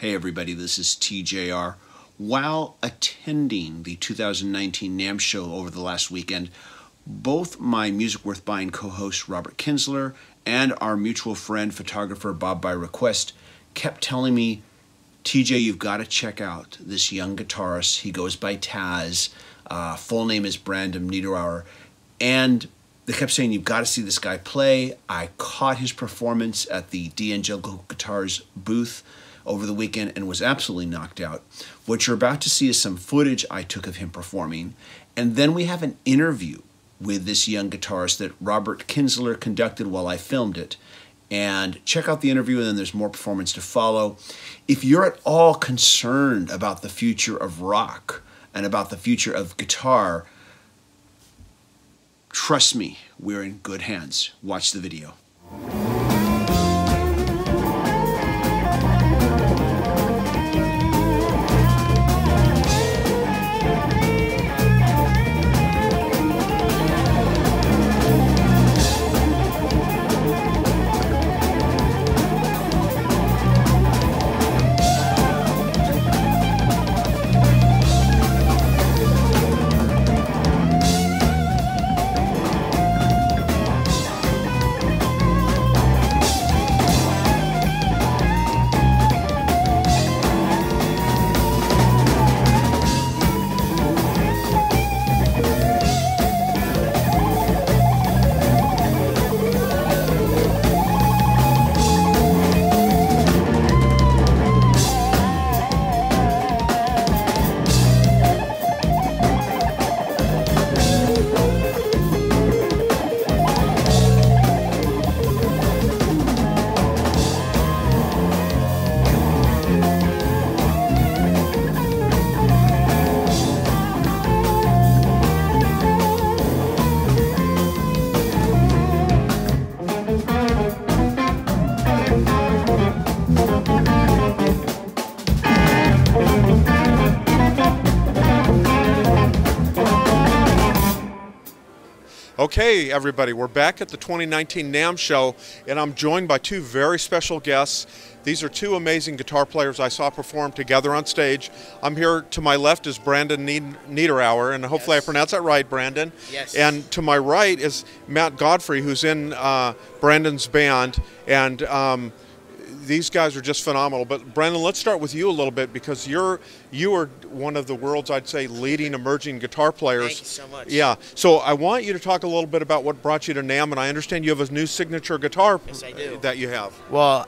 Hey everybody, this is TJR. While attending the 2019 Namm show over the last weekend, both my Music Worth Buying co-host Robert Kinsler and our mutual friend photographer Bob by Request kept telling me, TJ, you've got to check out this young guitarist. He goes by Taz. Full name is Brandon Niederauer. And they kept saying, you've got to see this guy play. I caught his performance at the D'Angelico Guitars booth over the weekend and was absolutely knocked out. What you're about to see is some footage I took of him performing, and then we have an interview with this young guitarist that Robert Kinsler conducted while I filmed it. And check out the interview, and then there's more performance to follow. If you're at all concerned about the future of rock and about the future of guitar, trust me, we're in good hands. Watch the video. Okay, everybody, we're back at the 2019 Namm show, and I'm joined by two very special guests. These are two amazing guitar players I saw perform together on stage. I'm here, to my left is Brandon Niederauer, and hopefully I pronounced that right, Brandon. Yes. And to my right is Matt Godfrey, who's in Brandon's band, and these guys are just phenomenal. But Brandon, let's start with you a little bit, because you are one of the world's, I'd say, leading emerging guitar players. Thank you so much. Yeah. So I want you to talk a little bit about what brought you to Namm, and I understand you have a new signature guitar. Yes, I do. That you have. Well,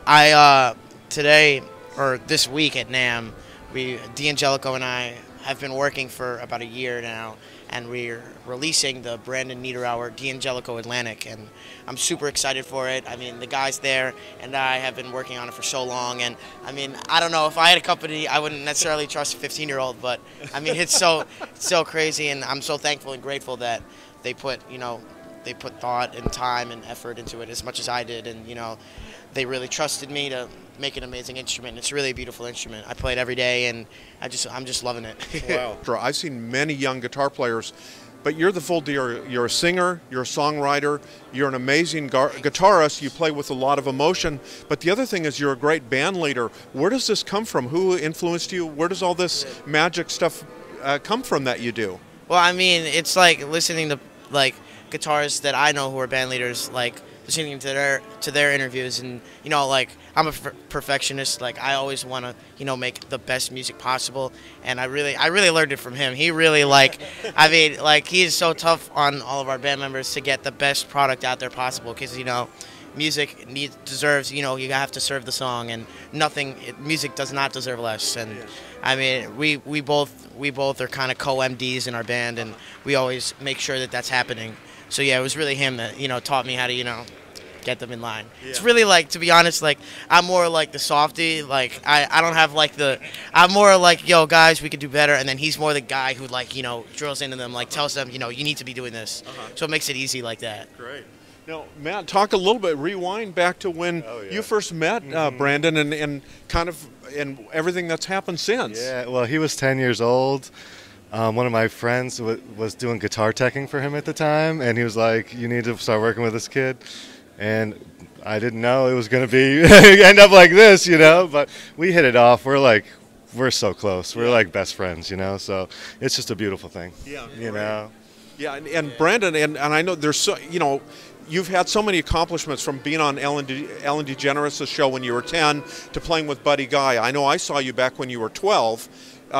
today, or this week at Namm, D'Angelico and I have been working for about a year now, and we're releasing the Brandon Niederauer D'Angelico Atlantic, and I'm super excited for it. I mean, the guys there and I have been working on it for so long, and I mean, I don't know, if I had a company, I wouldn't necessarily trust a 15-year-old, but I mean, it's so crazy, and I'm so thankful and grateful that they put thought and time and effort into it as much as I did, and they really trusted me to make an amazing instrument. It's really a beautiful instrument. I play it every day, and I'm just loving it. Wow. I've seen many young guitar players, but you're the full deal. You're a singer, you're a songwriter, you're an amazing guitarist, you play with a lot of emotion, but the other thing is you're a great band leader. Where does this come from? Who influenced you? Where does all this magic stuff come from that you do? Well, I mean, it's like listening to guitarists that I know who are band leaders, listening to their interviews, and I'm a perfectionist. I always want to make the best music possible, and I really learned it from him. He really he is so tough on all of our band members to get the best product out there possible, because music deserves, you have to serve the song, and music does not deserve less. And I mean, we both are kind of co-MDs in our band, and we always make sure that that's happening. So yeah, it was really him that taught me how to get them in line. Yeah. It's really to be honest, I'm more the softy. I don't have I'm more yo guys, we could do better, and then he's more the guy who drills into them, tells them you need to be doing this. So it makes it easy like that. Great. Now, Matt, talk a little bit, rewind back to when you first met Brandon, and kind of everything that's happened since. Yeah, well, he was 10 years old. One of my friends was doing guitar teching for him at the time, and he was like, you need to start working with this kid. And I didn't know it was going to be end up like this, but we hit it off. We're so close. We're like best friends, so it's just a beautiful thing. Yeah. know. Yeah, and Brandon, and I know there's so, you've had so many accomplishments from being on Ellen DeGeneres' show when you were 10 to playing with Buddy Guy. I know I saw you back when you were 12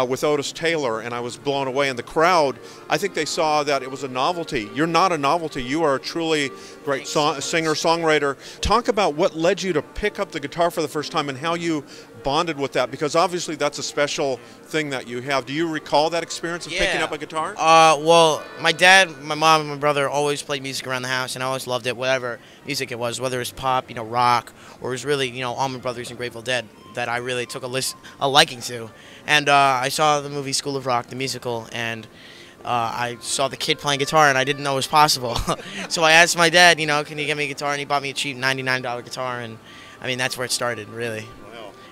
with Otis Taylor, and I was blown away. And the crowd, I think they saw that it was a novelty. You're not a novelty. You are a truly great singer-songwriter. Talk about what led you to pick up the guitar for the first time and how you bonded with that, because obviously that's a special thing that you have. Do you recall that experience of picking up a guitar? Well, my dad, my mom, and my brother always played music around the house, and I always loved it, whatever music it was, whether it was pop, rock, or it was really, Allman Brothers and Grateful Dead that I really took a liking to. And I saw the movie School of Rock, the musical, and I saw the kid playing guitar, and I didn't know it was possible. So I asked my dad, can you get me a guitar? And he bought me a cheap $99 guitar, and I mean, that's where it started, really.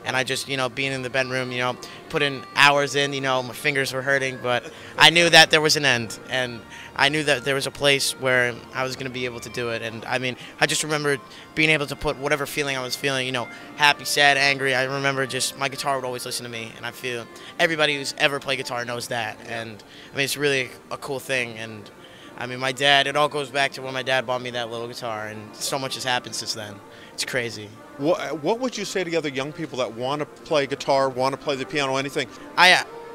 And I just, being in the bedroom, putting hours in, my fingers were hurting, but I knew that there was an end, and I knew that there was a place where I was going to be able to do it. And I mean, I just remember being able to put whatever feeling I was feeling, happy, sad, angry. I remember just my guitar would always listen to me, and I feel everybody who's ever played guitar knows that. And I mean, it's really a cool thing. And I mean, my dad, it all goes back to when my dad bought me that little guitar, and so much has happened since then. It's crazy. What would you say to the other young people that want to play guitar, want to play the piano, anything? I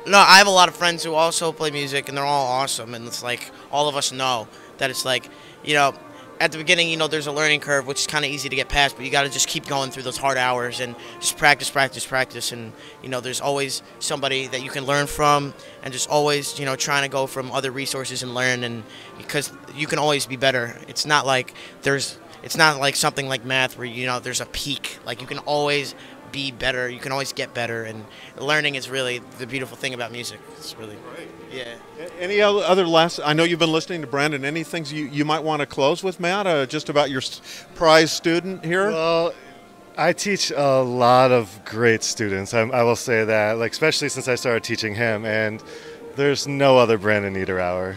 have a lot of friends who also play music, and they're all awesome. And it's like all of us know that it's like, at the beginning, there's a learning curve, which is kind of easy to get past, but you got to just keep going through those hard hours and just practice, practice, practice. And, there's always somebody that you can learn from, and just always, trying to go from other resources and learn, and because you can always be better. It's not like something like math where, there's a peak. Like, you can always be better. You can always get better. And learning is really the beautiful thing about music. It's really, yeah. Any other last, I know you've been listening to Brandon, any things you might want to close with, Matt, just about your prize student here? Well, I teach a lot of great students. I will say that, especially since I started teaching him. And there's no other Brandon Niederauer.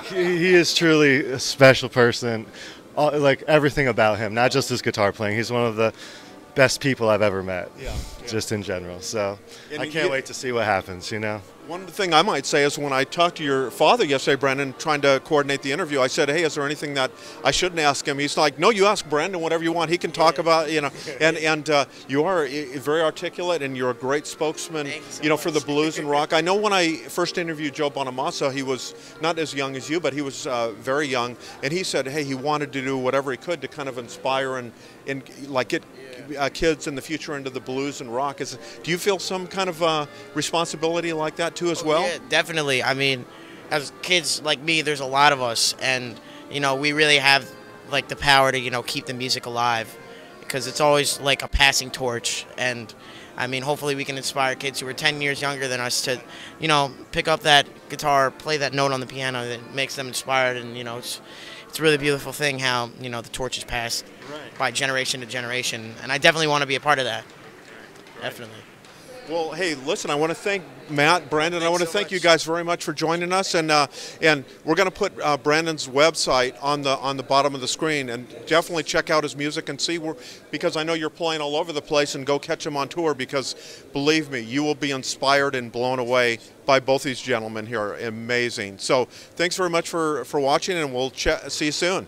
He is truly a special person. Everything about him, not just his guitar playing. He's one of the best people I've ever met, just in general. So I can't wait to see what happens, One thing I might say is when I talked to your father yesterday, Brandon, trying to coordinate the interview, I said, hey, is there anything that I shouldn't ask him? He's like, no, you ask Brandon whatever you want. He can talk about, and you are very articulate, and you're a great spokesman, for the blues and rock. I know when I first interviewed Joe Bonamassa, he was not as young as you, but he was very young, and he said, hey, he wanted to do whatever he could to kind of inspire and get kids in the future into the blues and rock. Do you feel some kind of responsibility like that too as well? Yeah, definitely. I mean, as kids like me, there's a lot of us, and we really have the power to keep the music alive, because it's always like a passing torch. And I mean, hopefully we can inspire kids who are 10 years younger than us to pick up that guitar, play that note on the piano that makes them inspired. And it's a really beautiful thing how the torch is passed by generation to generation, and I definitely want to be a part of that. Definitely. Well, hey, listen, I want to thank Matt, Brandon. I want to thank you guys very much for joining us, and we're going to put Brandon's website on the bottom of the screen, and definitely check out his music and see because I know you're playing all over the place, and go catch him on tour, because believe me, you will be inspired and blown away by both these gentlemen here. Amazing. So thanks very much for watching, and we'll see you soon.